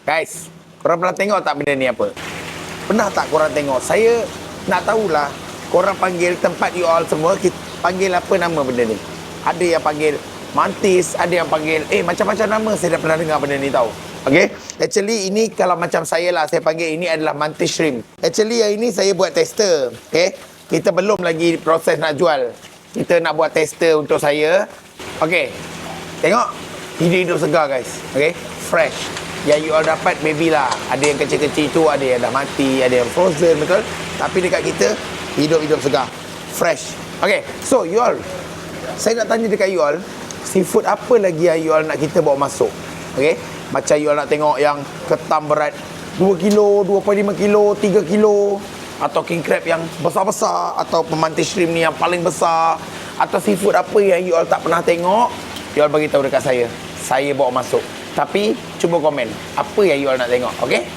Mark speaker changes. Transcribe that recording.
Speaker 1: Guys, korang pernah tengok tak benda ni apa? Pernah tak korang tengok? Saya nak tahulah korang panggil tempat you all semua, kita panggil apa nama benda ni? Ada yang panggil mantis, ada yang panggil macam-macam nama. Saya dah pernah dengar benda ni tau. Okay, actually ini kalau macam saya lah, saya panggil ini adalah mantis shrimp. Actually yang ini saya buat tester. Okay, kita belum lagi proses nak jual. Kita nak buat tester untuk saya. Okay, tengok, hidup-hidup segar guys. Okay, fresh. Yang you all dapat maybe lah, ada yang kecil-kecil tu, ada yang dah mati, ada yang frozen, betul? Tapi dekat kita, hidup-hidup segar, fresh. Okay, so you all, saya nak tanya dekat you all, seafood apa lagi yang you all nak kita bawa masuk? Okay, macam you all nak tengok yang ketam berat 2 kilo, 2.5 kilo, 3 kilo, atau king crab yang besar-besar, atau pemantis shrimp ni yang paling besar, atau seafood apa yang you all tak pernah tengok, you all bagi tahu dekat saya bawa masuk. Tapi cuba komen apa yang you all nak tengok, okey?